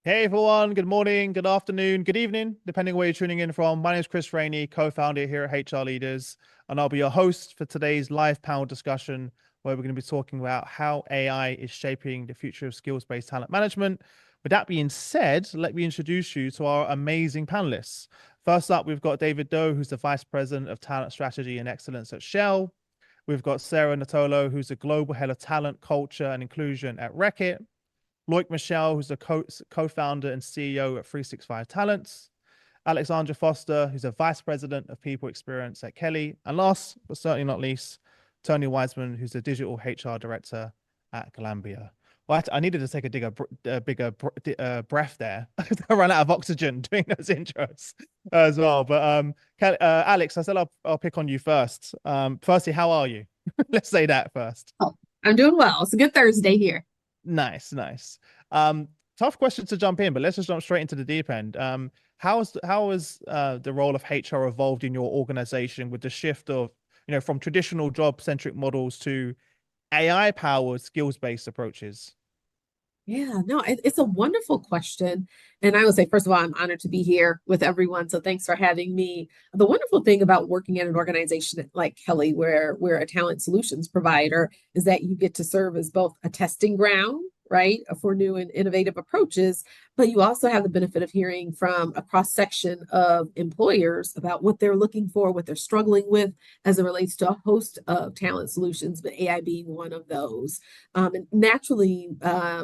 Hey everyone, good morning, good afternoon, good evening, depending where you're tuning in from. My name is Chris Rainey, co-founder here at HR Leaders, and I'll be your host for today's live panel discussion where we're going to be talking about how AI is shaping the future of skills-based talent management. With that being said, let me introduce you to our amazing panelists. First up, we've got David Doe, who's the Vice President of Talent Strategy and Excellence at Shell. We've got Sarah Nutolo, who's the Global Head of Talent, Culture and Inclusion at Reckitt. Loïc Michel, who's the co-founder and CEO at 365 Talents. Alexandra Foster, who's a vice president of people experience at Kelly. And last but certainly not least, Tony Wiseman, who's the digital HR director at Glanbia. Well, I needed to take a bigger breath there. I ran out of oxygen doing those intros as well. But Alex, I said I'll pick on you first. Firstly, how are you? Let's say that first. Oh, I'm doing well. It's a good Thursday here. Nice, nice. Tough question to jump in, but let's just jump straight into the deep end. How has the role of HR evolved in your organization with the shift of, from traditional job-centric models to AI-powered skills-based approaches? Yeah, no, it's a wonderful question. And I would say, first of all, I'm honored to be here with everyone. So thanks for having me. The wonderful thing about working at an organization like Kelly, where we're a talent solutions provider, is that you get to serve as both a testing ground, right, for new and innovative approaches, but you also have the benefit of hearing from a cross section of employers about what they're looking for, what they're struggling with as it relates to a host of talent solutions, but AI being one of those. And naturally,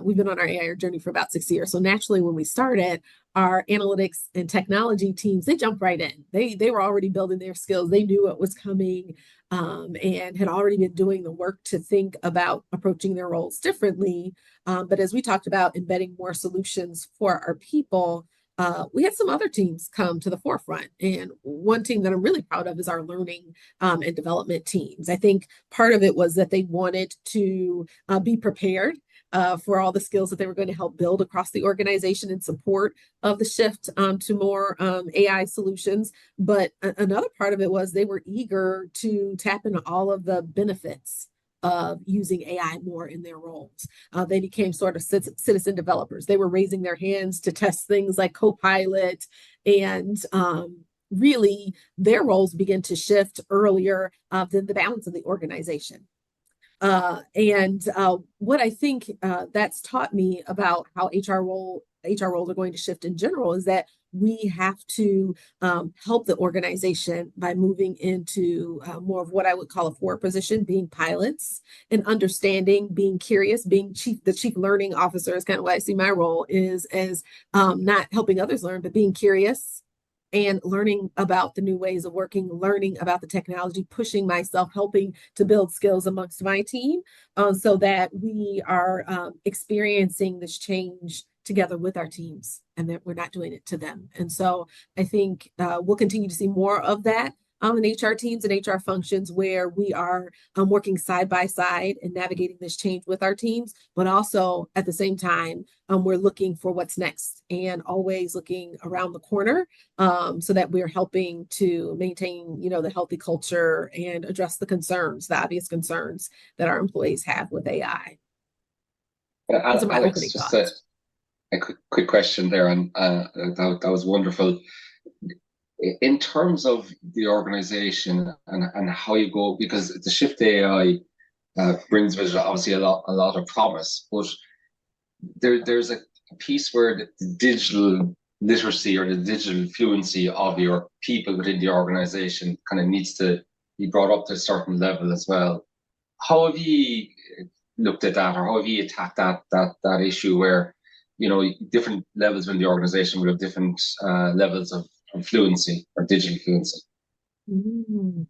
we've been on our AI journey for about 6 years. So naturally, when we started, our analytics and technology teams, they jumped right in. They were already building their skills. They knew what was coming, and had already been doing the work to think about approaching their roles differently. But as we talked about embedding more solutions for our people, we had some other teams come to the forefront. And one team that I'm really proud of is our learning and development teams. I think part of it was that they wanted to be prepared for all the skills that they were going to help build across the organization in support of the shift to more AI solutions. But another part of it was they were eager to tap into all of the benefits of using AI more in their roles. They became sort of citizen developers. They were raising their hands to test things like Copilot, and really their roles begin to shift earlier than the balance of the organization. And what I think that's taught me about how HR roles are going to shift in general is that we have to help the organization by moving into more of what I would call a forward position, being pilots and understanding, being curious, being the chief learning officer is kind of what I see my role is as not helping others learn, but being curious and learning about the new ways of working, learning about the technology, pushing myself, helping to build skills amongst my team so that we are experiencing this change together with our teams and that we're not doing it to them. And so I think we'll continue to see more of that in HR teams and HR functions where we are working side by side and navigating this change with our teams, but also at the same time, we're looking for what's next and always looking around the corner so that we're helping to maintain, the healthy culture and address the obvious concerns that our employees have with AI. Those are my opening Alex, just thoughts. a quick question there, and that was wonderful. In terms of the organization and how you go, because the shift to AI brings with it obviously a lot of promise, but there's a piece where the digital literacy or the digital fluency of your people within the organization kind of needs to be brought up to a certain level as well. How have you looked at that, or how have you attacked that issue where different levels within the organization will have different levels of fluency or digital fluency? Mm.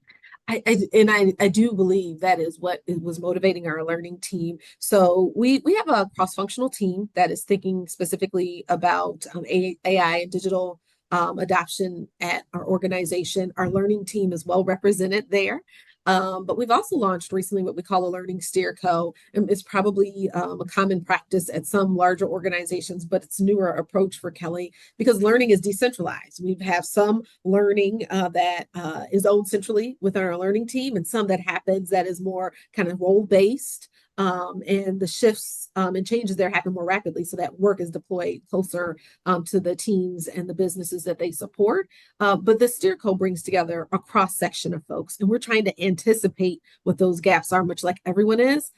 I do believe that is what was motivating our learning team. So we have a cross-functional team that is thinking specifically about AI and digital adoption at our organization. Our learning team is well represented there. But we've also launched recently what we call a learning steer co. And it's probably a common practice at some larger organizations, but it's a newer approach for Kelly because learning is decentralized. We have some learning that is owned centrally within our learning team and some that happens that is more kind of role-based and the shifts and changes there happen more rapidly, so that work is deployed closer to the teams and the businesses that they support. But the steer code brings together a cross section of folks, and we're trying to anticipate what those gaps are, much like everyone is.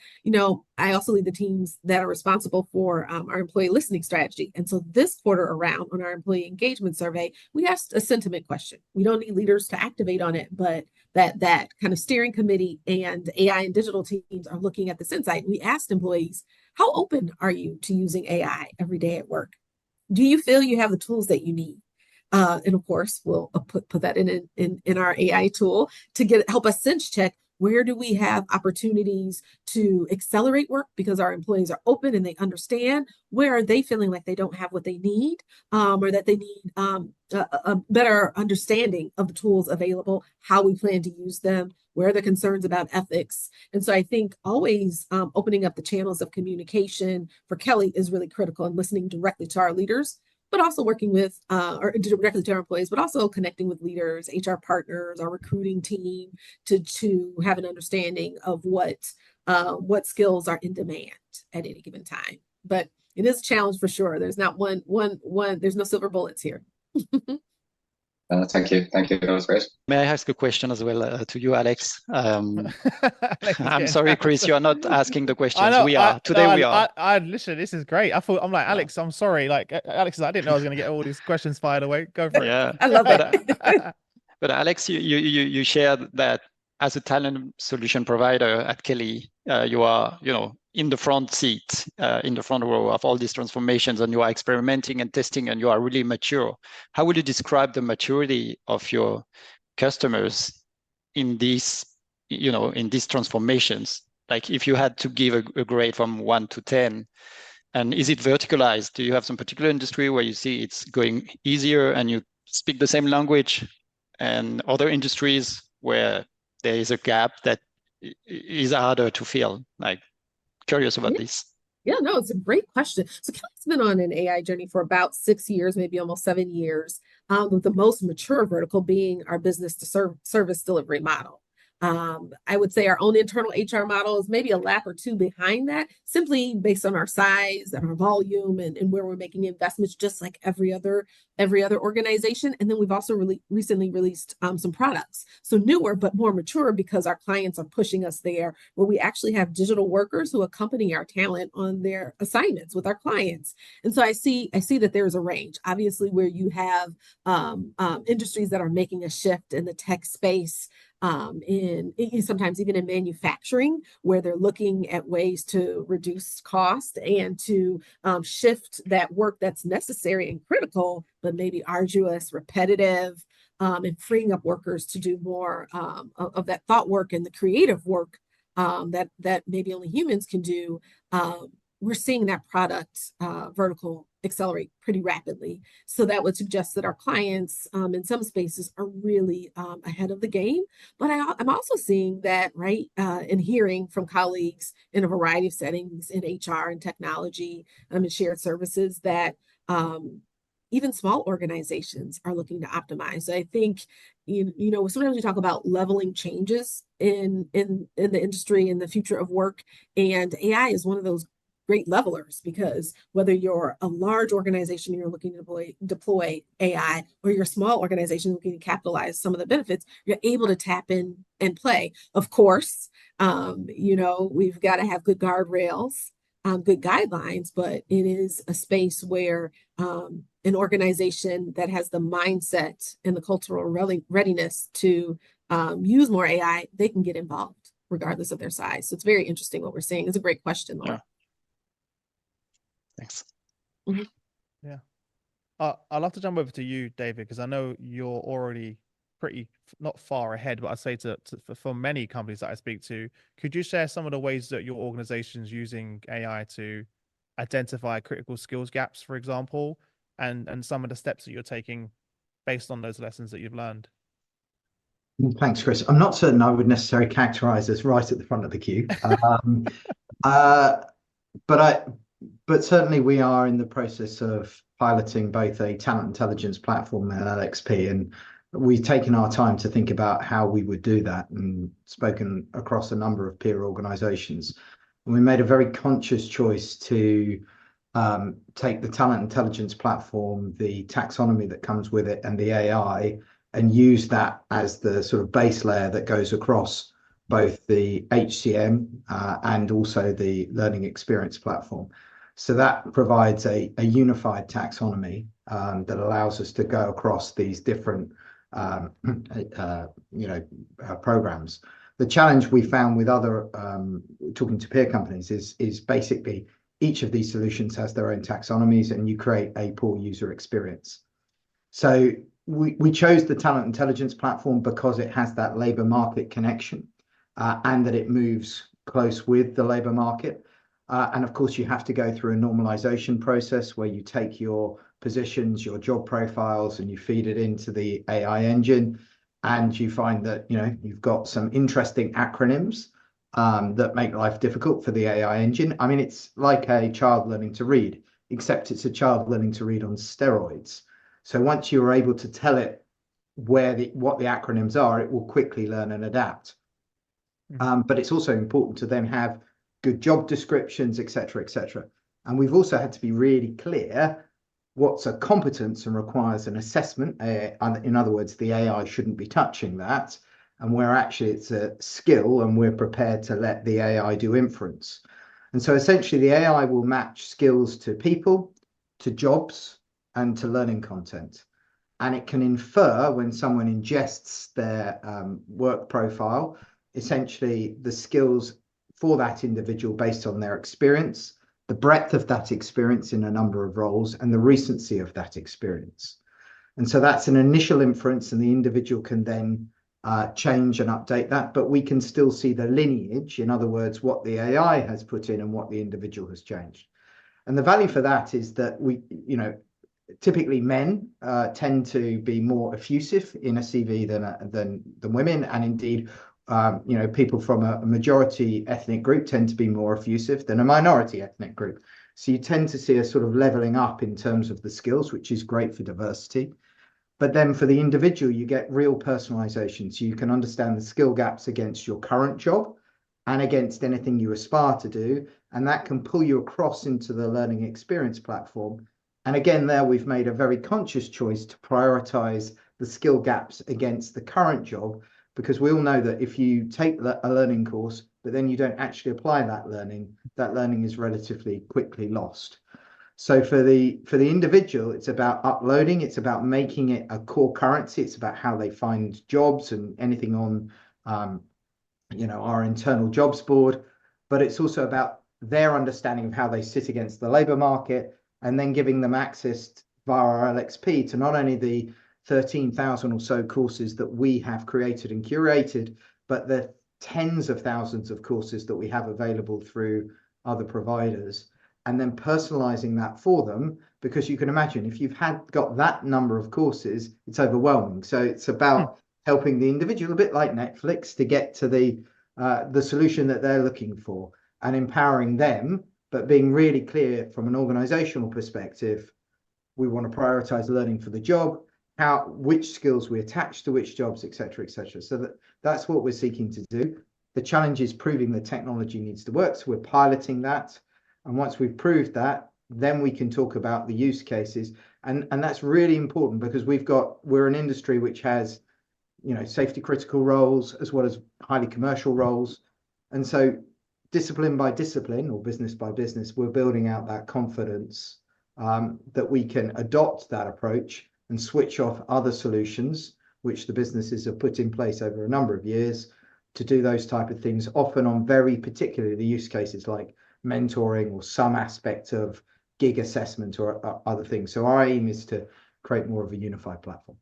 I also lead the teams that are responsible for our employee listening strategy. And so this quarter around on our employee engagement survey, we asked a sentiment question. We don't need leaders to activate on it, but that kind of steering committee and AI and digital teams are looking at this insight. We asked employees, how open are you to using AI every day at work? Do you feel you have the tools that you need? And of course, we'll put that in our AI tool to help us sense check, where do we have opportunities to accelerate work because our employees are open and they understand? Where are they feeling like they don't have what they need, or that they need a better understanding of the tools available, how we plan to use them, where are the concerns about ethics? And so I think always opening up the channels of communication for Kelly is really critical, and listening directly to our leaders, but also working with or directly to our employees, but also connecting with leaders, HR partners, our recruiting team to have an understanding of what skills are in demand at any given time. But it is a challenge for sure. There's not one, there's no silver bullets here. Thank you. That was great. May I ask a question as well to you, Alex? Alex I'm sorry, Chris, you are not asking the questions. know, we are. We are. I listen, this is great. I'm like, Alex, I'm sorry. Like, Alex, I didn't know I was going to get all these questions fired away. Go for it. Yeah, I love it. But Alex, you shared that as a talent solution provider at Kelly, you are, in the front seat, in the front row of all these transformations, and you are experimenting and testing, and you are really mature. How would you describe the maturity of your customers in these, in these transformations? Like, if you had to give a grade from 1 to 10, and is it verticalized? Do you have some particular industry where you see it's going easier and you speak the same language, and other industries where there is a gap that is harder to fill? Like, curious about this. Yeah, no, it's a great question. So Kelly's been on an AI journey for about 6 years, maybe almost 7 years, with the most mature vertical being our business to service delivery model. I would say our own internal HR model is maybe a lap or two behind that, simply based on our size and our volume and where we're making investments, just like every other organization. And then we've also recently released some products, so newer but more mature, because our clients are pushing us there, where we actually have digital workers who accompany our talent on their assignments with our clients. And so I see that there's a range, obviously, where you have industries that are making a shift in the tech space, in sometimes even in manufacturing, where they're looking at ways to reduce cost and to shift that work that's necessary and critical, but maybe arduous, repetitive, and freeing up workers to do more of that thought work and the creative work that maybe only humans can do. We're seeing that product vertical accelerate pretty rapidly. So that would suggest that our clients in some spaces are really ahead of the game. But I'm also seeing that, right, and hearing from colleagues in a variety of settings in HR and technology and shared services, that even small organizations are looking to optimize. So I think, sometimes we talk about leveling changes in the industry and the future of work, and AI is one of those great levelers, because whether you're a large organization and you're looking to deploy AI, or you're a small organization looking to capitalize some of the benefits, you're able to tap in and play. Of course, we've got to have good guardrails, good guidelines, but it is a space where an organization that has the mindset and the cultural readiness to use more AI, they can get involved regardless of their size. So it's very interesting what we're seeing. It's a great question, Laura. Yeah. Thanks. Mm-hmm. Yeah. I'd love to jump over to you, David, because I know you're already pretty, not far ahead, but I'd say for many companies that I speak to, could you share some of the ways that your organization's using AI to identify critical skills gaps, for example, and some of the steps that you're taking based on those lessons that you've learned? Thanks, Chris. I'm not certain I would necessarily characterize us right at the front of the queue. But certainly we are in the process of piloting both a talent intelligence platform and LXP, and we've taken our time to think about how we would do that and spoken across a number of peer organizations. And we made a very conscious choice to take the talent intelligence platform, the taxonomy that comes with it, and the AI, and use that as the sort of base layer that goes across both the HCM and also the learning experience platform. So that provides a unified taxonomy that allows us to go across these different programs. The challenge we found with other talking to peer companies is basically each of these solutions has their own taxonomies, and you create a poor user experience. So we chose the talent intelligence platform because it has that labor market connection and that it moves close with the labor market. And of course, you have to go through a normalization process where you take your positions, your job profiles, and you feed it into the AI engine. And you find that, you've got some interesting acronyms that make life difficult for the AI engine. I mean, it's like a child learning to read, except it's a child learning to read on steroids. So once you're able to tell it what the acronyms are, it will quickly learn and adapt. But it's also important to then have good job descriptions, etc., etc. And we've also had to be really clear what's a competence and requires an assessment. In other words, the AI shouldn't be touching that. And where actually it's a skill and we're prepared to let the AI do inference. And so essentially the AI will match skills to people, to jobs, and to learning content. And it can infer when someone ingests their work profile, essentially the skills for that individual based on their experience, the breadth of that experience in a number of roles, and the recency of that experience. And so that's an initial inference, and the individual can then change and update that, but we can still see the lineage, in other words, what the AI has put in and what the individual has changed. And the value for that is that we, typically men tend to be more effusive in a CV than women, and indeed, people from a majority ethnic group tend to be more effusive than a minority ethnic group. So you tend to see a sort of leveling up in terms of the skills, which is great for diversity. But then for the individual, you get real personalization. So you can understand the skill gaps against your current job and against anything you aspire to do. And that can pull you across into the learning experience platform. And again, there we've made a very conscious choice to prioritize the skill gaps against the current job, because we all know that if you take a learning course, but then you don't actually apply that learning is relatively quickly lost. So for the individual, it's about uploading, it's about making it a core currency, it's about how they find jobs and anything on our internal jobs board, but it's also about their understanding of how they sit against the labor market, and then giving them access via our LXP to not only the 13,000 or so courses that we have created and curated, but the tens of thousands of courses that we have available through other providers, and then personalizing that for them, because you can imagine if you've got that number of courses, it's overwhelming. So it's about helping the individual, a bit like Netflix, to get to the solution that they're looking for, and empowering them, but being really clear from an organizational perspective. We want to prioritize learning for the job, which skills we attach to which jobs, etc., etc. So that's what we're seeking to do. The challenge is proving the technology needs to work. So we're piloting that. And once we've proved that, then we can talk about the use cases. And that's really important, because we're an industry which has, safety critical roles as well as highly commercial roles. And so discipline by discipline, or business by business, we're building out that confidence that we can adopt that approach and switch off other solutions, which the businesses have put in place over a number of years to do those type of things, often on very particularly the use cases like mentoring or some aspect of gig assessment or other things. So our aim is to create more of a unified platform.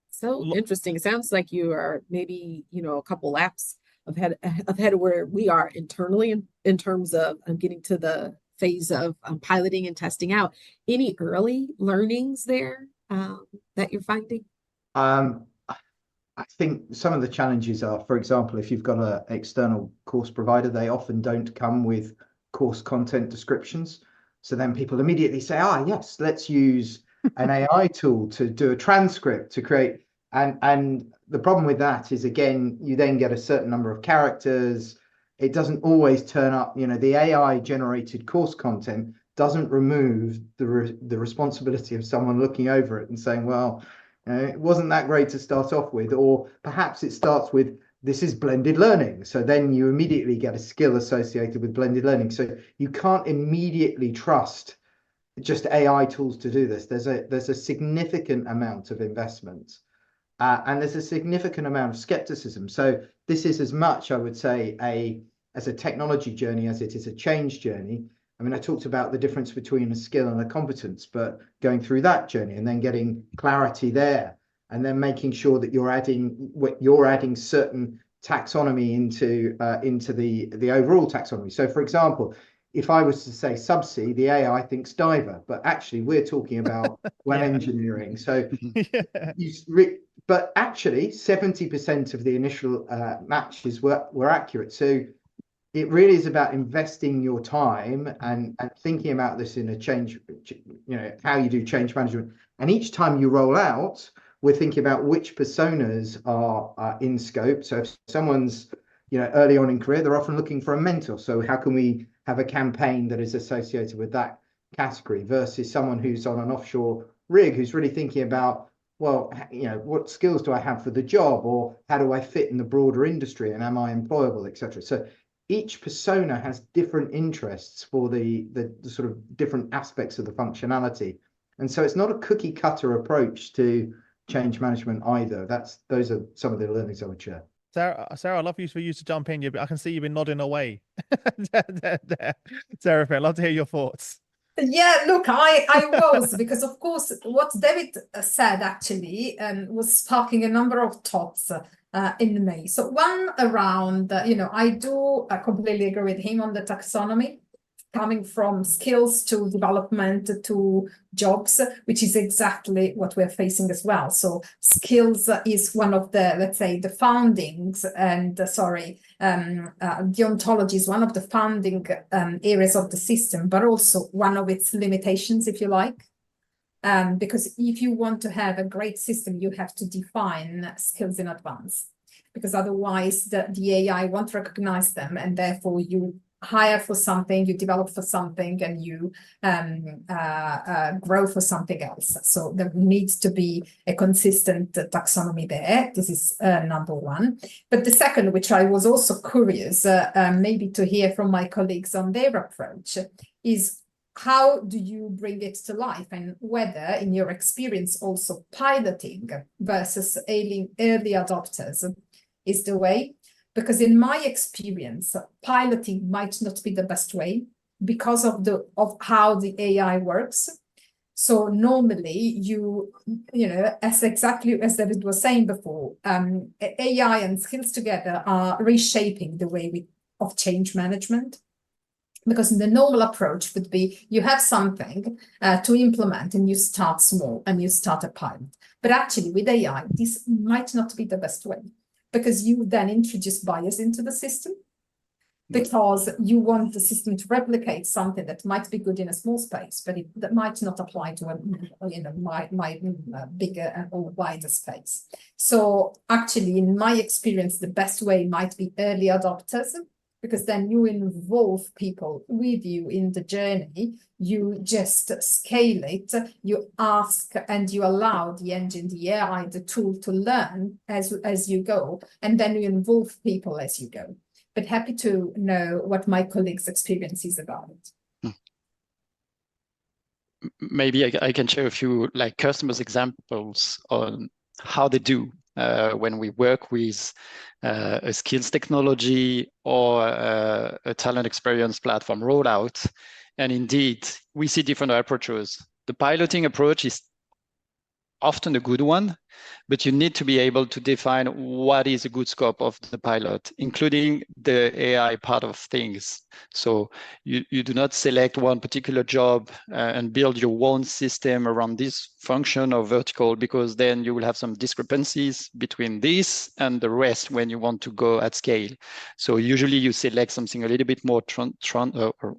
So interesting. It sounds like you are maybe, a couple laps ahead of where we are internally in terms of getting to the phase of piloting and testing out. Any early learnings there that you're finding? I think some of the challenges are, for example, if you've got an external course provider, they often don't come with course content descriptions. So then people immediately say, yes, let's use an AI tool to do a transcript to create. And the problem with that is, again, you then get a certain number of characters. it doesn't always turn up. The AI generated course content doesn't remove the responsibility of someone looking over it and saying, well, it wasn't that great to start off with, or perhaps it starts with, this is blended learning. So then you immediately get a skill associated with blended learning. So you can't immediately trust just AI tools to do this. There's a significant amount of investment, and there's a significant amount of skepticism. So this is as much, I would say, as a technology journey as it is a change journey. I mean, I talked about the difference between a skill and a competence, but going through that journey and then getting clarity there, and then making sure that you're adding certain taxonomy into the overall taxonomy. So, for example, if I was to say subsea, the AI thinks diver, but actually we're talking about well engineering. So, but actually 70% of the initial matches were accurate. So it really is about investing your time and thinking about this in a change, how you do change management. And each time you roll out, we're thinking about which personas are in scope. So if someone's, early on in career, they're often looking for a mentor. So how can we have a campaign that is associated with that category versus someone who's on an offshore rig, who's really thinking about, well, what skills do I have for the job, or how do I fit in the broader industry, and am I employable, etc. So each persona has different interests for the sort of different aspects of the functionality. And so it's not a cookie cutter approach to change management either. Those are some of the learnings I would share. Sarah, I'd love for you to jump in. I can see you've been nodding away. Sarah, I'd love to hear your thoughts. Yeah, look, I was, because of course what David said actually was sparking a number of thoughts in me. So one around, I do completely agree with him on the taxonomy, coming from skills to development to jobs, which is exactly what we're facing as well. So skills is one of the, let's say, the foundings, and the ontology is one of the founding areas of the system, but also one of its limitations, if you like. Because if you want to have a great system, you have to define skills in advance, because otherwise the AI won't recognize them, and therefore you hire for something, you develop for something, and you grow for something else. So there needs to be a consistent taxonomy there. This is number one. But the second, which I was also curious maybe to hear from my colleagues on their approach, is how do you bring it to life, and whether, in your experience, also piloting versus early adopters is the way. Because in my experience, piloting might not be the best way because of how the AI works. So normally as exactly as David was saying before, AI and skills together are reshaping the way of change management. Because the normal approach would be you have something to implement and you start small and you start a pilot. But actually with AI, this might not be the best way, because you then introduce bias into the system, because you want the system to replicate something that might be good in a small space, but that might not apply to a bigger or wider space. So actually, in my experience, the best way might be early adopters, because then you involve people with you in the journey. You just scale it, you ask and you allow the engine, the AI, the tool to learn as you go, and then you involve people as you go. But happy to know what my colleagues' experience is about it. Maybe I can share a few customers' examples on how they do when we work with a skills technology or a talent experience platform rollout. And indeed, we see different approaches. The piloting approach is often a good one, but you need to be able to define what is a good scope of the pilot, including the AI part of things. So you do not select one particular job and build your own system around this function or vertical, because then you will have some discrepancies between this and the rest when you want to go at scale. So usually you select something a little bit more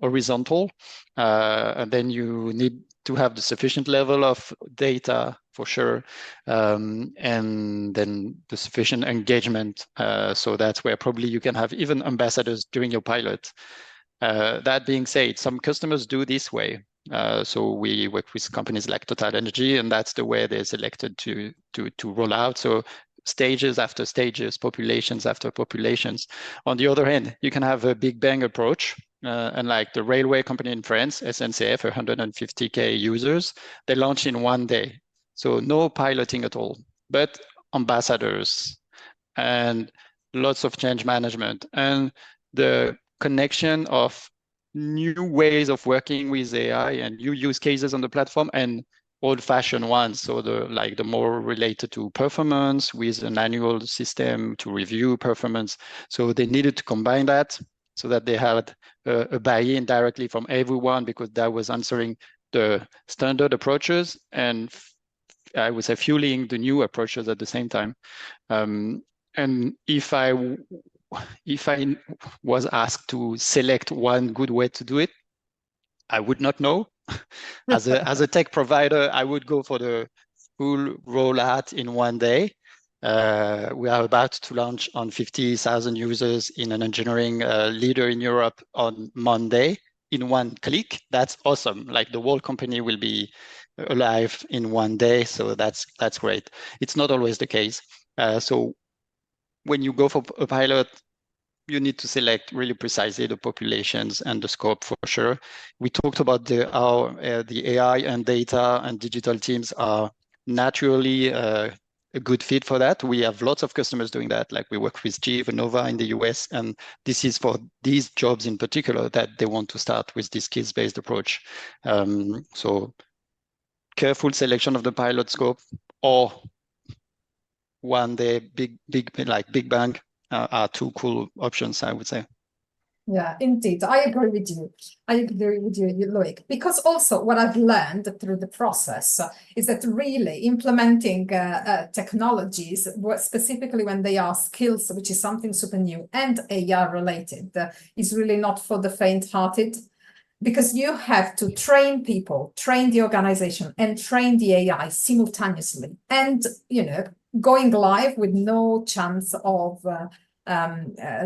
horizontal, and then you need to have the sufficient level of data for sure, and then the sufficient engagement. So that's where probably you can have even ambassadors during your pilot. That being said, some customers do this way. So we work with companies like Total Energy, and that's the way they're selected to roll out. So stages after stages, populations after populations. On the other hand, you can have a big bang approach. And like the railway company in France, SNCF, 150K users, they launch in one day. So no piloting at all, but ambassadors and lots of change management and the connection of new ways of working with AI and new use cases on the platform and old-fashioned ones. So the more related to performance with an annual system to review performance. So they needed to combine that so that they had a buy-in directly from everyone, because that was answering the standard approaches and I would say fueling the new approaches at the same time. And if I was asked to select one good way to do it, I would not know. As a tech provider, I would go for the full rollout in one day. We are about to launch on 50,000 users in an engineering leader in Europe on Monday in one click. That's awesome. Like the whole company will be alive in one day. So that's great. It's not always the case. So when you go for a pilot, you need to select really precisely the populations and the scope for sure. We talked about the AI and data and digital teams are naturally a good fit for that. We have lots of customers doing that. Like we work with GE Vernova in the US, and this is for these jobs in particular that they want to start with this skills-based approach. So careful selection of the pilot scope, or one day big bang are two cool options, I would say. Yeah, indeed. I agree with you. I agree with you, Loïc, because also what I've learned through the process is that really implementing technologies, specifically when they are skills, which is something super new and AI related, is really not for the faint-hearted, because you have to train people, train the organization, and train the AI simultaneously, and going live with no chance of a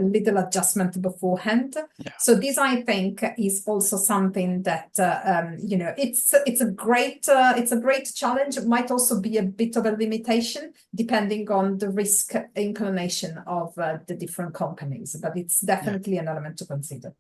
little adjustment beforehand. Yeah. So this, I think, is also something that it's a great challenge. It might also be a bit of a limitation depending on the risk inclination of the different companies, but it's definitely an element to consider.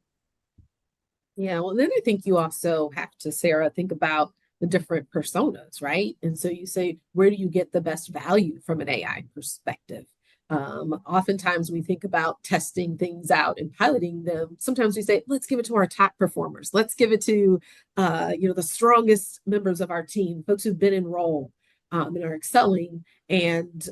Yeah, well, then I think you also have to, Sarah, think about the different personas, right? And so you say, where do you get the best value from an AI perspective? Oftentimes we think about testing things out and piloting them. Sometimes we say, let's give it to our top performers. Let's give it to, the strongest members of our team, folks who've been in role and are excelling. And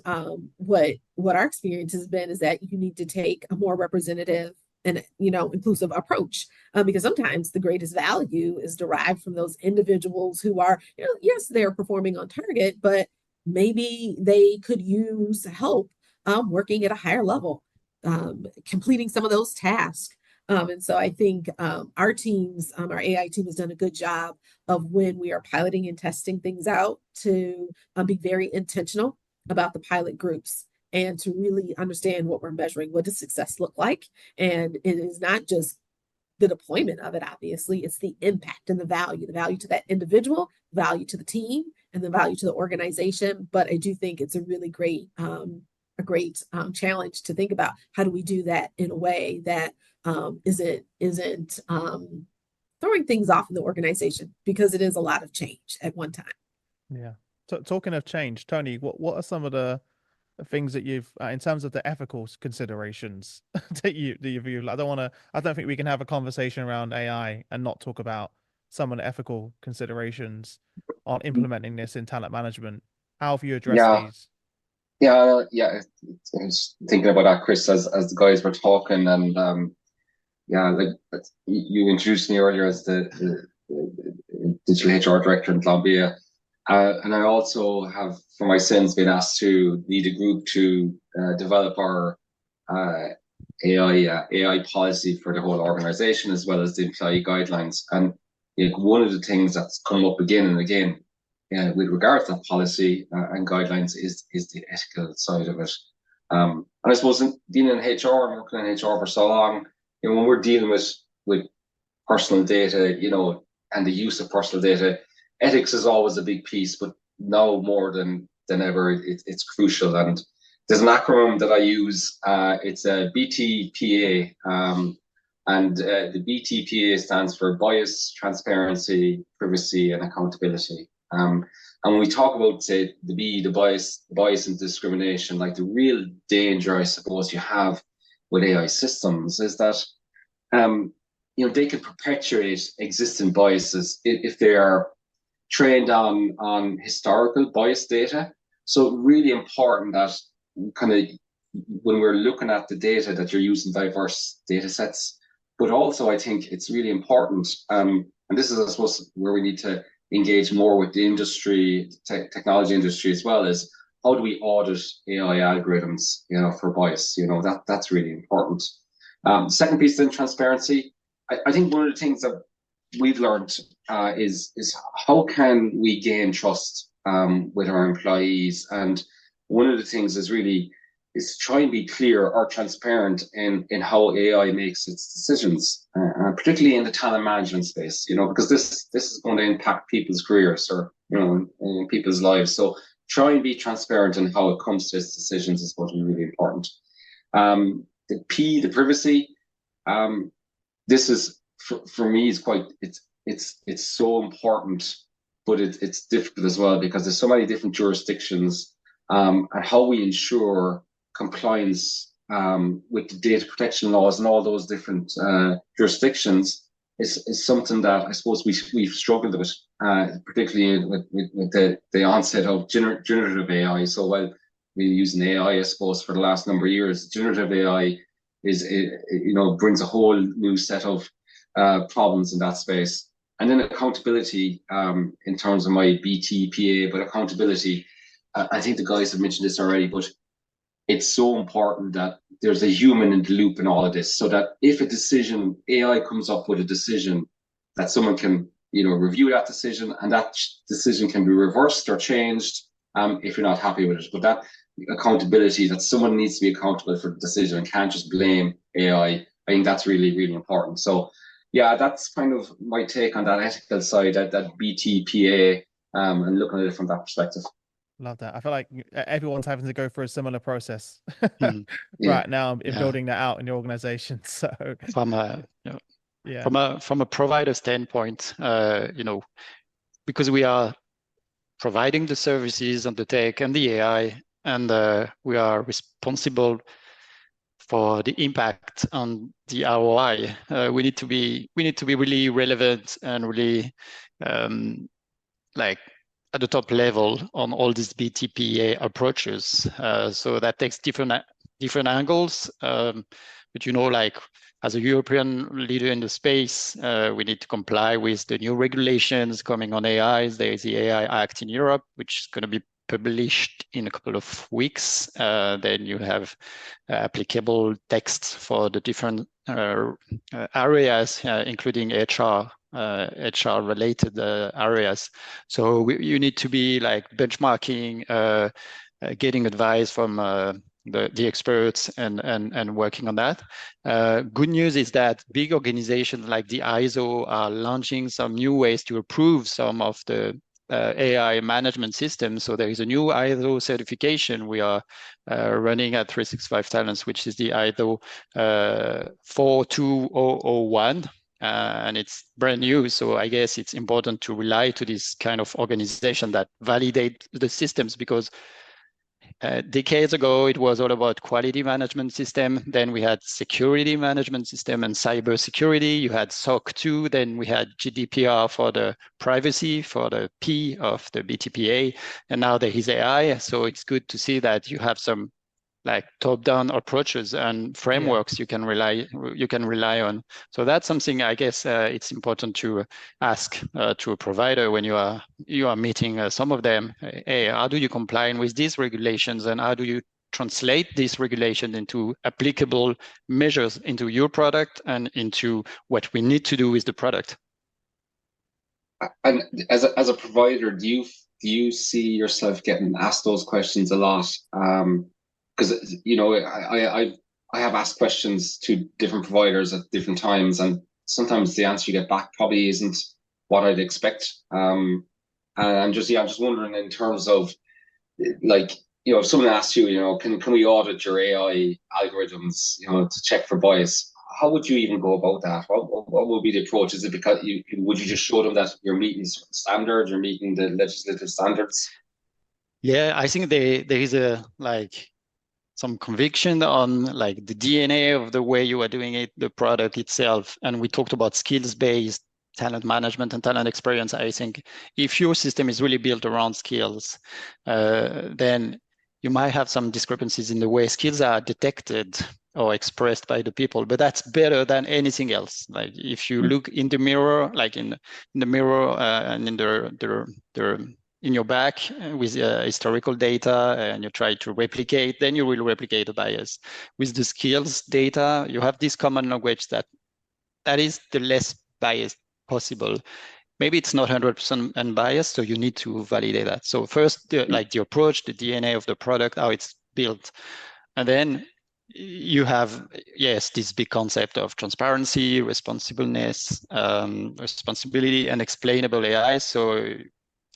what our experience has been is that you need to take a more representative and inclusive approach, because sometimes the greatest value is derived from those individuals who are, yes, they're performing on target, but maybe they could use help working at a higher level, completing some of those tasks. And so I think our teams, our AI team has done a good job of, when we are piloting and testing things out, to be very intentional about the pilot groups and to really understand what we're measuring. What does success look like? And it is not just the deployment of it, obviously, it's the impact and the value to that individual, value to the team, and the value to the organization. But I do think it's a really great challenge to think about, how do we do that in a way that isn't throwing things off in the organization, because it is a lot of change at one time. Yeah. So talking of change, Tony, what are some of the things that you've in terms of the ethical considerations that you've I don't think we can have a conversation around AI and not talk about some of the ethical considerations on implementing this in talent management. How have you addressed these? Yeah. I was thinking about that, Chris, as the guys were talking, and like you introduced me earlier as the digital HR director in Glanbia. And I also have, for my sins, been asked to lead a group to develop our AI policy for the whole organization, as well as the employee guidelines. And one of the things that's come up again and again with regards to policy and guidelines is the ethical side of it. And I suppose being in HR and working in HR for so long, when we're dealing with personal data, and the use of personal data, ethics is always a big piece, but now more than ever, it's crucial. And there's an acronym that I use. It's a BTPA, and the BTPA stands for bias, transparency, privacy, and accountability. And when we talk about, say, the bias and discrimination, like the real danger, I suppose, you have with AI systems is that, they can perpetuate existing biases if they are trained on historical bias data. So really important that kind of when we're looking at the data that you're using diverse data sets, but also I think it's really important, and this is, I suppose, where we need to engage more with the industry, technology industry as well, is how do we audit AI algorithms, for bias? That's really important. Second piece, then, transparency. I think one of the things that we've learned is how can we gain trust with our employees, and one of the things is to try and be clear or transparent in how AI makes its decisions, particularly in the talent management space, because this is going to impact people's careers or, in people's lives. So try and be transparent in how it comes to its decisions is going to be really important. The privacy, this is, for me, is it's so important, but it's difficult as well because there's so many different jurisdictions, and how we ensure compliance with the data protection laws and all those different jurisdictions is something that I suppose we've struggled with, particularly with the onset of generative AI. So while we're using AI, I suppose, for the last number of years, generative AI brings a whole new set of problems in that space. And then accountability, in terms of my BTPA, but accountability, I think the guys have mentioned this already, but it's so important that there's a human in the loop in all of this, so that if a decision, AI comes up with a decision, that someone can, review that decision, and that decision can be reversed or changed if you're not happy with it. But that accountability, that someone needs to be accountable for the decision and can't just blame AI, I think that's really, really important. So yeah, that's kind of my take on that ethical side, that BTPA, and looking at it from that perspective. Love that. I feel like everyone's having to go through a similar process Yeah. now in building that out in the organization. So from a provider standpoint, because we are providing the services and the tech and the AI, and we are responsible for the impact on the ROI, we need to be really relevant and really at the top level on all these BTPA approaches. So that takes different angles. But as a European leader in the space, we need to comply with the new regulations coming on AI. There is the AI Act in Europe, which is going to be published in a couple of weeks. Then you have applicable texts for the different areas, including HR related areas. So you need to be benchmarking, getting advice from the experts and working on that. Good news is that big organizations like the ISO are launching some new ways to approve some of the AI management systems. So there is a new ISO certification we are running at 365 Talents, which is the ISO 42001. And it's brand new, so I guess it's important to rely to this kind of organization that validate the systems, because decades ago it was all about quality management system. Then we had security management system and cyber security. You had SOC 2. Then we had GDPR for the privacy, for the P of the BTPA, and now there is AI. So it's good to see that you have some top-down approaches and frameworks you can rely on. So that's something I guess it's important to ask to a provider when you are meeting some of them. Hey, how do you comply with these regulations, and how do you translate this regulation into applicable measures into your product and into what we need to do with the product? And as a provider, do do you see yourself getting asked those questions a lot? Because I have asked questions to different providers at different times, and sometimes the answer you get back probably isn't what I'd expect. And I'm just wondering in terms of like, if someone asks you, can we audit your AI algorithms, to check for bias? How would you even go about that? What would be the approach? Is it because would you just show them that you're meeting standards, you're meeting the legislative standards? Yeah, I think there is some conviction on like the DNA of the way you are doing it, the product itself. And we talked about skills-based talent management and talent experience. I think if your system is really built around skills, then you might have some discrepancies in the way skills are detected or expressed by the people, but that's better than anything else. Like if you look in the mirror, like in the mirror and in your back with historical data, and you try to replicate, then you will replicate a bias. With the skills data, you have this common language that is the less biased possible. Maybe it's not 100% unbiased, so you need to validate that. So first, the approach, the DNA of the product, how it's built. And then you have, yes, this big concept of transparency, responsibleness, responsibility, and explainable AI. So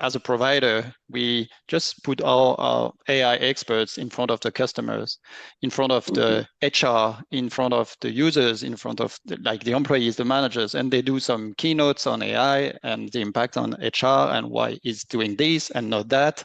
as a provider, we just put our AI experts in front of the customers, in front of the HR, in front of the users, in front of the employees, the managers, and they do some keynotes on AI and the impact on HR and why it's doing this and not that.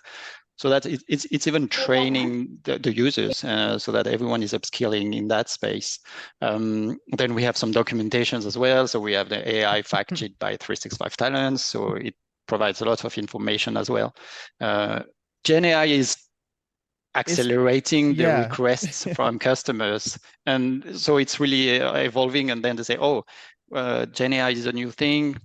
So that it's even training the users so that everyone is upskilling in that space. Then we have some documentations as well. So we have the AI fact sheet by 365 Talents. So it provides a lot of information as well. Gen AI is accelerating the requests from customers. And so it's really evolving. And then they say, oh, Gen AI is a new thing.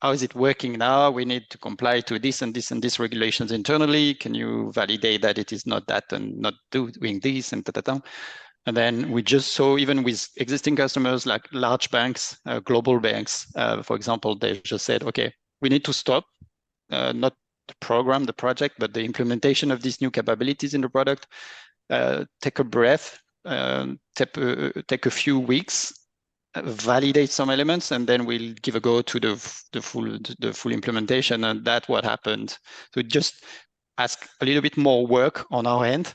How is it working now? We need to comply to this and this and this regulations internally. Can you validate that it is not that and not doing this and da-da-da? And then we just saw, even with existing customers like large banks, global banks, for example, they just said, okay, we need to stop, not the program, the project, but the implementation of these new capabilities in the product. Take a breath, take a few weeks, validate some elements, and then we'll give a go to the full implementation. And that's what happened. So just ask a little bit more work on our end,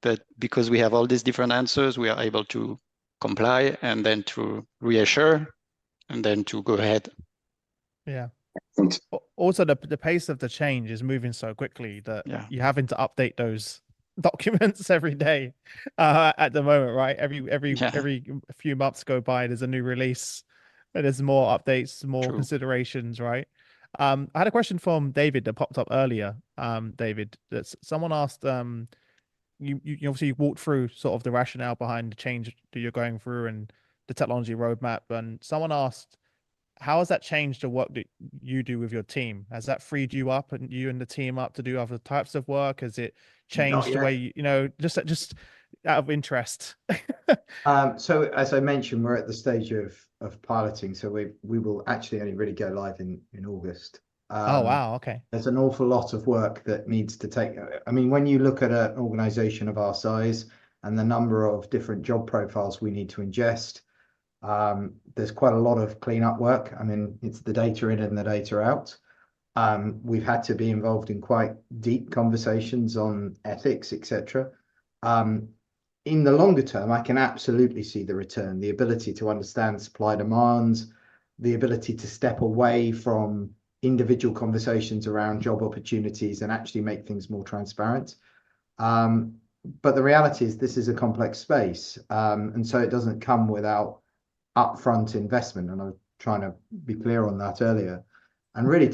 but because we have all these different answers, we are able to comply and then to reassure and then to go ahead. Yeah. Also, the pace of the change is moving so quickly that you're having to update those documents every day at the moment, right? Every few months go by, there's a new release, and there's more updates, more considerations, right? I had a question from David that popped up earlier. David, that someone asked, you obviously walked through sort of the rationale behind the change that you're going through and the technology roadmap, and someone asked, how has that changed the work that you do with your team? Has that freed you up and you and the team up to do other types of work? Has it changed the way just out of interest? So as I mentioned, we're at the stage of piloting, so we will actually only really go live in August. Oh wow, okay. There's an awful lot of work that needs to take. I mean, when you look at an organization of our size and the number of different job profiles we need to ingest, there's quite a lot of cleanup work. I mean, it's the data in and the data out. We've had to be involved in quite deep conversations on ethics, etc. In the longer term, I can absolutely see the return, the ability to understand supply demands, the ability to step away from individual conversations around job opportunities and actually make things more transparent. But the reality is this is a complex space, and so it doesn't come without upfront investment. And I was trying to be clear on that earlier. And really,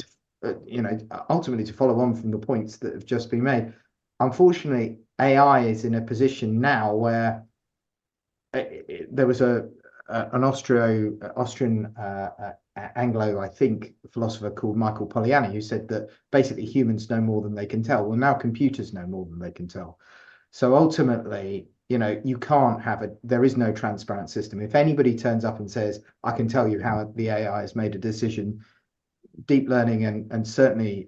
ultimately to follow on from the points that have just been made, unfortunately, AI is in a position now where there was an Austrian Anglo, I think, philosopher called Michael Polanyi, who said that basically humans know more than they can tell. Well, now computers know more than they can tell. So ultimately, you can't there is no transparent system. If anybody turns up and says, I can tell you how the AI has made a decision, deep learning and certainly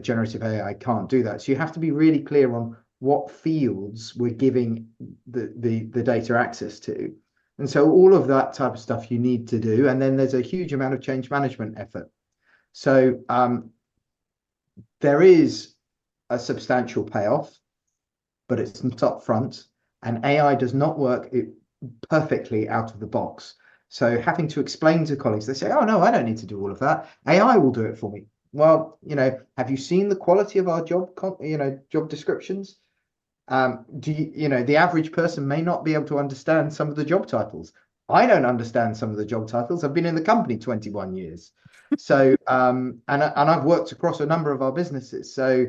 generative AI can't do that. So you have to be really clear on what fields we're giving the data access to. And so all of that type of stuff you need to do. And then there's a huge amount of change management effort. So there is a substantial payoff, but it's not upfront. And AI does not work perfectly out of the box. So having to explain to colleagues, they say, oh, no, I don't need to do all of that. AI will do it for me. Well, have you seen the quality of our job descriptions? The average person may not be able to understand some of the job titles. I don't understand some of the job titles. I've been in the company 21 years. So, and I've worked across a number of our businesses. So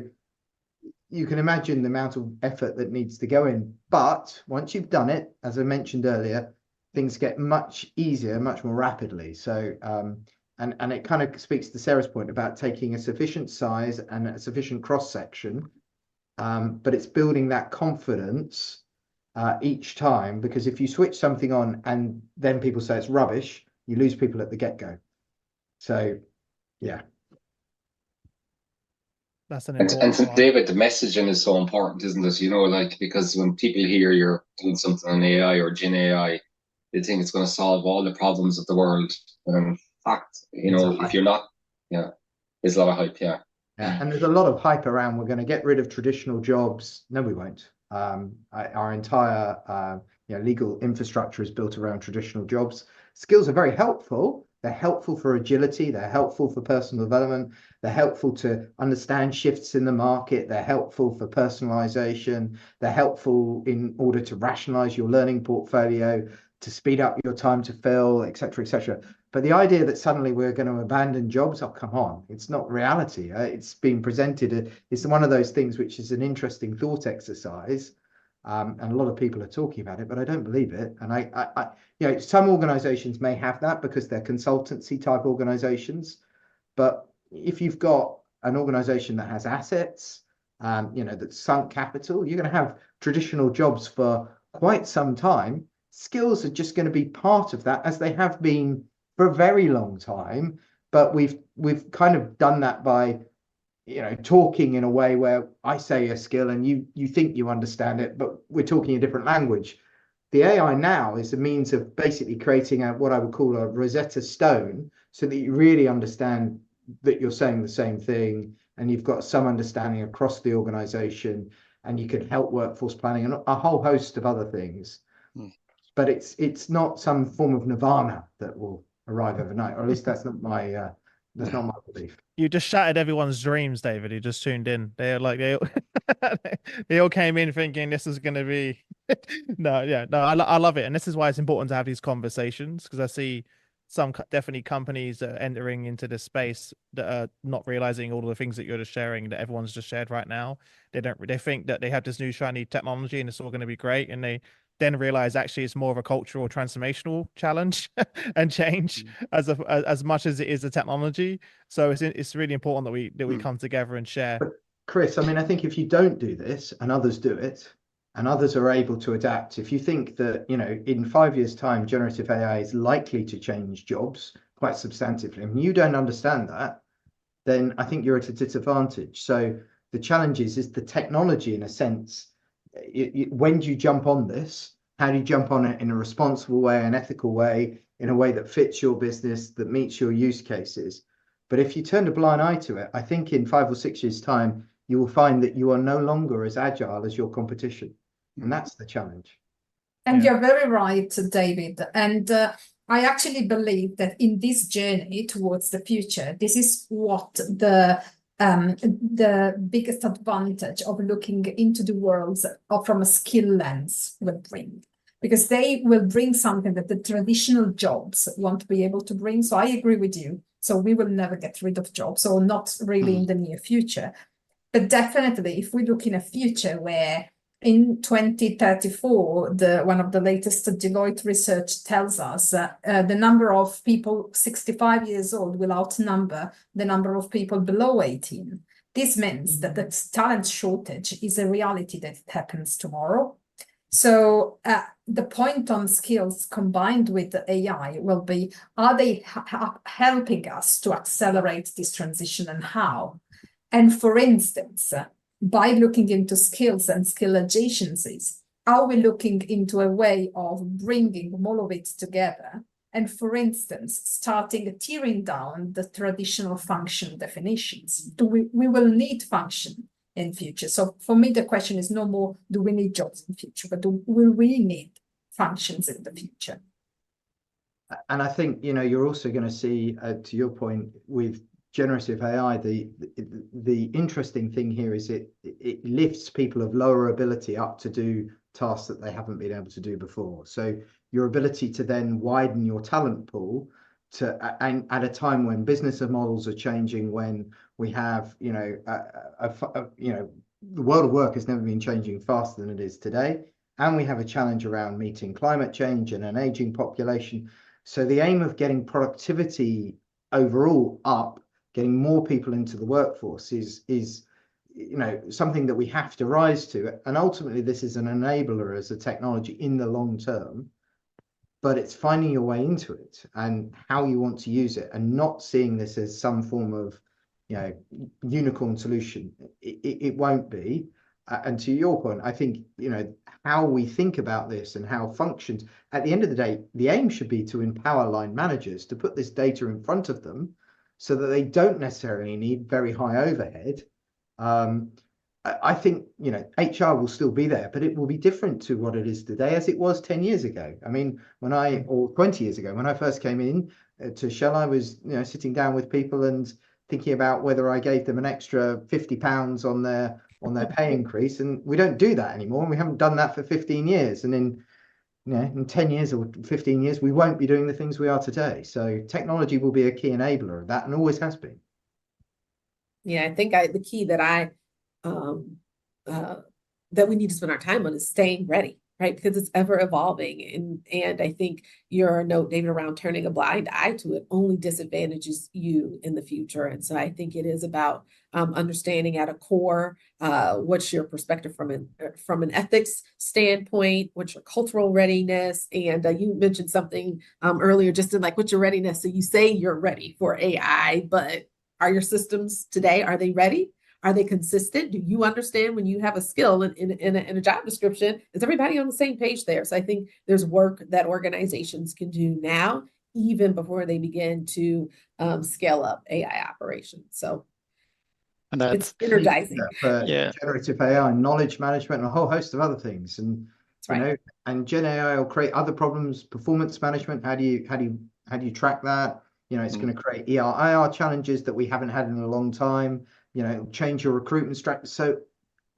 you can imagine the amount of effort that needs to go in. But once you've done it, as I mentioned earlier, things get much easier, much more rapidly. So, and it kind of speaks to Sarah's point about taking a sufficient size and a sufficient cross-section, but it's building that confidence each time, because if you switch something on and then people say it's rubbish, you lose people at the get-go. So, yeah. That's an And important one. David, the messaging is so important, isn't it? Because when people hear you're doing something on AI or Gen AI, they think it's going to solve all the problems of the world. But in fact, if you're not, there's a lot of hype, Yeah, and there's a lot of hype around we're going to get rid of traditional jobs. No, we won't. Our entire legal infrastructure is built around traditional jobs. Skills are very helpful. They're helpful for agility. They're helpful for personal development. They're helpful to understand shifts in the market. They're helpful for personalization. They're helpful in order to rationalize your learning portfolio, to speed up your time to fill, et cetera, et cetera. But the idea that suddenly we're going to abandon jobs, oh, come on, it's not reality. It's been presented. It's one of those things which is an interesting thought exercise. And a lot of people are talking about it, but I don't believe it. And some organizations may have that because they're consultancy type organizations. But if you've got an organization that has assets, that's sunk capital, you're going to have traditional jobs for quite some time. Skills are just going to be part of that, as they have been for a very long time. But we've kind of done that by talking in a way where I say a skill and you think you understand it, but we're talking a different language. The AI now is a means of basically creating what I would call a Rosetta Stone, so that you really understand that you're saying the same thing and you've got some understanding across the organization, and you can help workforce planning and a whole host of other things. But it's not some form of nirvana that will arrive overnight, or at least that's not my belief. You just shattered everyone's dreams, David. You just tuned in. They're like they all came in thinking this is going to be I love it, and this is why it's important to have these conversations, because I see some definitely companies that are entering into this space that are not realizing all of the things that you're just sharing, that everyone's just shared right now. They think that they have this new shiny technology and it's all going to be great, and they then realize actually it's more of a cultural transformational challenge and change as much as it is the technology. So it's really important that we come together and share. But Chris, I think if you don't do this and others do it, and others are able to adapt, if you think that in 5 years' time generative AI is likely to change jobs quite substantively, and you don't understand that, then I think you're at a disadvantage. So the challenge is the technology, in a sense. When do you jump on this? How do you jump on it in a responsible way, an ethical way, in a way that fits your business, that meets your use cases? But if you turn a blind eye to it, I think in 5 or 6 years' time, you will find that you are no longer as agile as your competition. And that's the challenge. And you're very right, David. And I actually believe that in this journey towards the future, this is what the biggest advantage of looking into the world from a skill lens will bring, because they will bring something that the traditional jobs won't be able to bring. So I agree with you. So we will never get rid of jobs, or not really in the near future. But definitely, if we look in a future where in 2034, one of the latest Deloitte research tells us the number of people 65 years old will outnumber the number of people below 18. This means that the talent shortage is a reality that happens tomorrow. So the point on skills combined with the AI will be, are they helping us to accelerate this transition, and how? And for instance, by looking into skills and skill adjacencies, are we looking into a way of bringing all of it together? And for instance, starting tearing down the traditional function definitions. We will need function in future. So for me, the question is no more, do we need jobs in future, but will we need functions in the future? And I think, you're also going to see, to your point, with generative AI, the interesting thing here is it lifts people of lower ability up to do tasks that they haven't been able to do before. So your ability to then widen your talent pool and at a time when business models are changing, when we have, the world of work has never been changing faster than it is today. And we have a challenge around meeting climate change and an aging population. So the aim of getting productivity overall up, getting more people into the workforce is something that we have to rise to. And ultimately, this is an enabler as a technology in the long term, but it's finding your way into it and how you want to use it, and not seeing this as some form of unicorn solution. It won't be. And to your point, I think, how we think about this and how it functions, at the end of the day, the aim should be to empower line managers to put this data in front of them so that they don't necessarily need very high overhead. I think, HR will still be there, but it will be different to what it is today as it was 10 years ago. I mean, or 20 years ago, when I first came in to Shell, I was, sitting down with people and thinking about whether I gave them an extra £50 on their pay increase. And we don't do that anymore. And we haven't done that for 15 years. And in 10 years or 15 years, we won't be doing the things we are today. So technology will be a key enabler of that, and always has been. Yeah, I think the key that that we need to spend our time on is staying ready, right? Because it's ever evolving. And I think your note, David, around turning a blind eye to it only disadvantages you in the future. And so I think it is about understanding at a core, what's your perspective from an ethics standpoint, what's your cultural readiness. And you mentioned something earlier, just in what's your readiness? So you say you're ready for AI, but are your systems today, are they ready? Are they consistent? Do you understand when you have a skill in a job description? Is everybody on the same page there? So I think there's work that organizations can do now, even before they begin to scale up AI operations. So and that's it's energizing. Generative AI, knowledge management, and a whole host of other things. And and Gen AI will create other problems. Performance management. How do you track that? It's going to create ER/IR challenges that we haven't had in a long time. Change your recruitment strategy.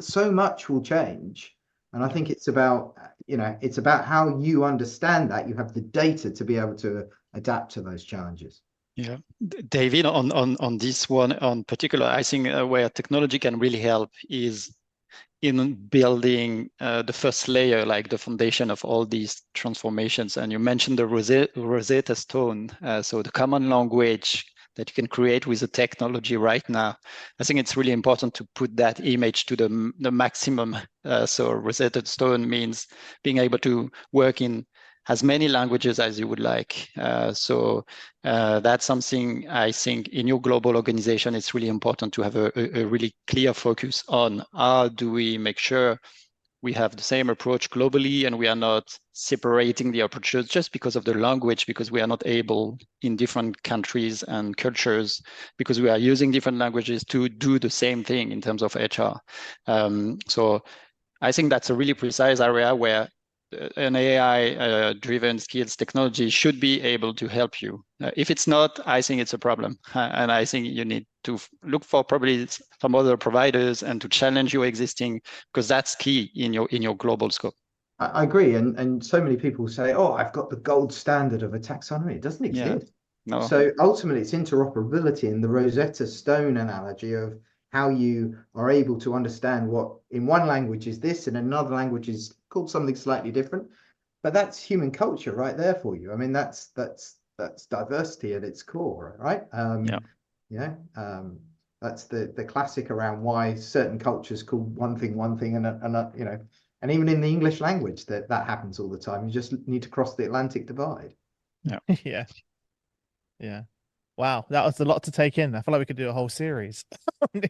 So much will change. And I think it's about how you understand that you have the data to be able to adapt to those challenges. Yeah, David, on this one in particular, I think where technology can really help is in building the first layer, like the foundation of all these transformations. And you mentioned the Rosetta Stone, so the common language that you can create with the technology right now. I think it's really important to put that image to the maximum. So Rosetta Stone means being able to work in as many languages as you would like. So that's something I think in your global organization, it's really important to have a really clear focus on how do we make sure we have the same approach globally and we are not separating the approaches just because of the language, because we are not able in different countries and cultures, because we are using different languages to do the same thing in terms of HR. So I think that's a really precise area where an AI-driven skills technology should be able to help you. If it's not, I think it's a problem. And I think you need to look for probably some other providers and to challenge your existing, because that's key in your global scope. I agree. And so many people say, oh, I've got the gold standard of a taxonomy. It doesn't exist. Yeah. No. So ultimately, it's interoperability in the Rosetta Stone analogy of how you are able to understand what in one language is this and another language is called something slightly different. But that's human culture right there for you. I mean, that's diversity at its core, right? That's the classic around why certain cultures call one thing and even in the English language that happens all the time. You just need to cross the Atlantic divide. Yeah. Wow, that was a lot to take in. I feel like we could do a whole series on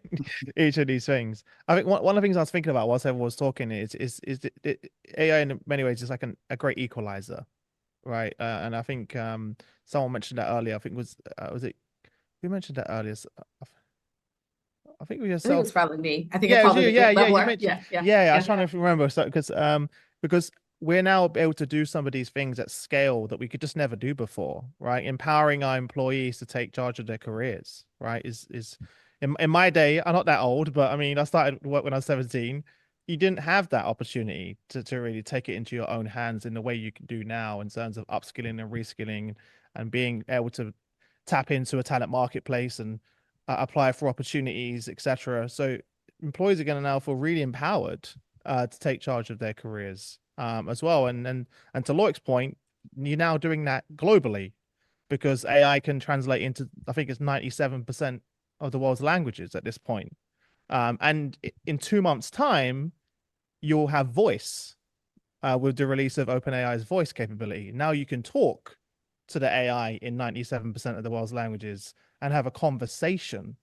each of these things. I think one of the things I was thinking about whilst everyone was talking is AI in many ways is like a great equalizer, right? And I think someone mentioned that earlier. I think was it who mentioned that earlier? I think we I think it yourself. was probably me. I think I Yeah, it was called you. it a Yeah, good yeah, you leveler. mentioned. Yeah. I was trying to remember. So because we're now able to do some of these things at scale that we could just never do before, right? Empowering our employees to take charge of their careers, right? Is in my day, I'm not that old, but I mean, I started work when I was 17. You didn't have that opportunity to really take it into your own hands in the way you can do now in terms of upskilling and reskilling and being able to tap into a talent marketplace and apply for opportunities, etc. So employees are going to now feel really empowered to take charge of their careers as well. And to Loic's point, you're now doing that globally because AI can translate into, I think it's 97% of the world's languages at this point. And in 2 months' time, you'll have voice with the release of OpenAI's voice capability. Now you can talk to the AI in 97% of the world's languages and have a conversation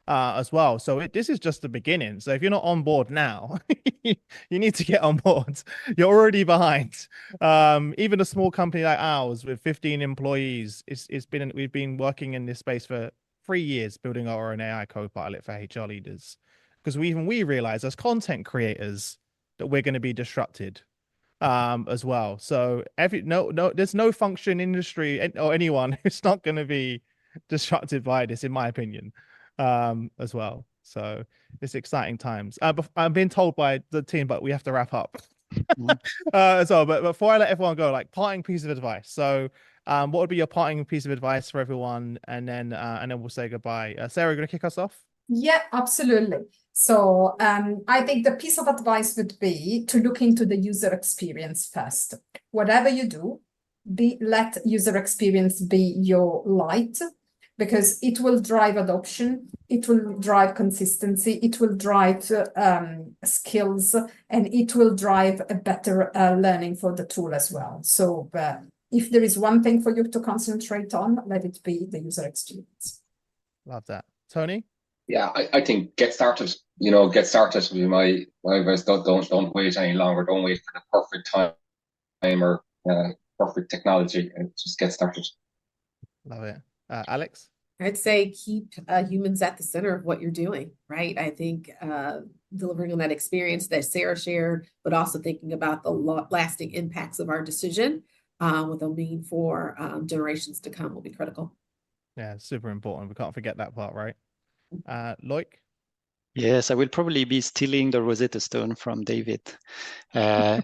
as well. So this is just the beginning. So if you're not on board now, you need to get on board. You're already behind. Even a small company like ours with 15 employees, we've been working in this space for 3 years, building our own AI co-pilot for HR leaders, because we realize as content creators that we're going to be disrupted as well. So there's no function industry or anyone who's not going to be disrupted by this, in my opinion, as well. So it's exciting times. But I'm being told by the team, but we have to wrap up. So, but before I let everyone go, like parting piece of advice. So, what would be your parting piece of advice for everyone? And then we'll say goodbye. Sarah, you're gonna kick us off? Yeah, absolutely. So I think the piece of advice would be to look into the user experience first. Whatever you do, let user experience be your light, because it will drive adoption, it will drive consistency, it will drive skills, and it will drive a better learning for the tool as well. So if there is one thing for you to concentrate on, let it be the user experience. Love that. Tony? Yeah, I think get started. Get started with my advice. Don't wait any longer. Don't wait for the perfect time or perfect technology. Just get started. Love it. Alex? I'd say keep humans at the center of what you're doing, right? I think delivering on that experience that Sarah shared, but also thinking about the lasting impacts of our decision with a mean for generations to come will be critical. Yeah, super important. We can't forget that part, right? Loïc? Yes, I will probably be stealing the Rosetta Stone from David.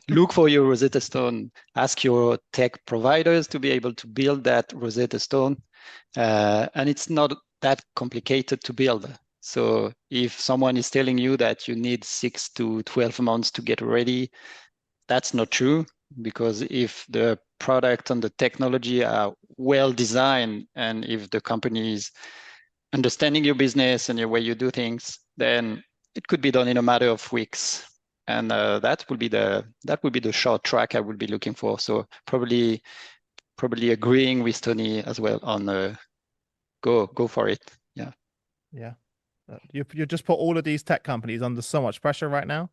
Look for your Rosetta Stone. Ask your tech providers to be able to build that Rosetta Stone. And it's not that complicated to build. So if someone is telling you that you need 6 to 12 months to get ready, that's not true, because if the product and the technology are well designed, and if the company is understanding your business and your way you do things, then it could be done in a matter of weeks. And that would be the short track I would be looking for. So probably agreeing with Tony as well on go for it. Yeah. You just put all of these tech companies under so much pressure right now.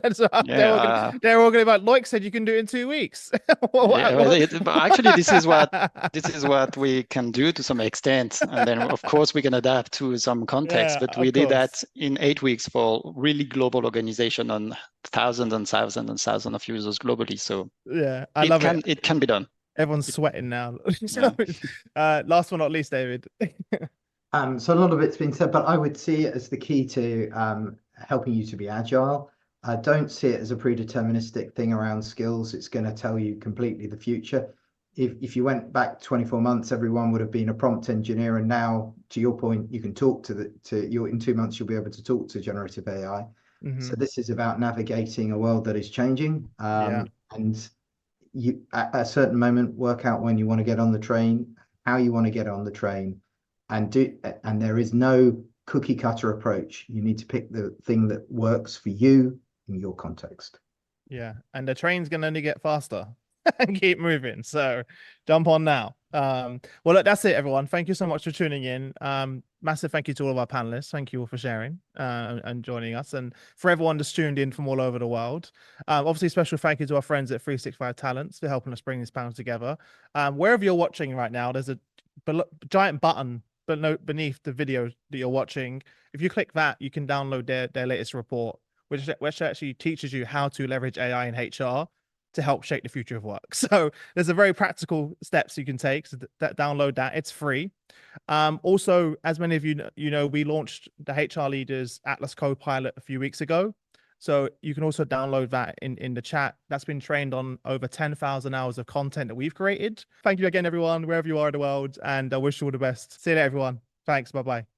They're all gonna be like, Loïc said you can do it in 2 weeks. But actually, this is what we can do to some extent, and then of course we can adapt to some context. But we did that in 8 weeks for really global organization on thousands and thousands and thousands of users globally. So yeah, I love it. It can be done. Everyone's sweating now. Last but not least, David. So a lot of it's been said, but I would see it as the key to helping you to be agile. Don't see it as a predeterministic thing around skills. It's going to tell you completely the future. If you went back 24 months, everyone would have been a prompt engineer, and now, to your point, you can talk in 2 months you'll be able to talk to generative AI. So this is about navigating a world that is changing, and you at a certain moment work out when you want to get on the train, how you want to get on the train. And there is no cookie cutter approach. You need to pick the thing that works for you in your context. Yeah, and the train's gonna only get faster. and keep moving. So jump on now. Well, look, that's it, everyone. Thank you so much for tuning in. Massive thank you to all of our panelists. Thank you all for sharing and joining us, and for everyone that's tuned in from all over the world. Obviously, special thank you to our friends at 365 Talents for helping us bring this panel together. Wherever you're watching right now, there's a giant button beneath the video that you're watching. If you click that, you can download their latest report, which actually teaches you how to leverage AI in HR to help shape the future of work. So there's a very practical steps you can take. So download that. It's free. Also, as many of you know, we launched the HR Leaders Atlas Copilot a few weeks ago. So you can also download that in the chat. That's been trained on over 10,000 hours of content that we've created. Thank you again, everyone, wherever you are in the world, and I wish you all the best. See you later, everyone. Thanks. Bye-bye.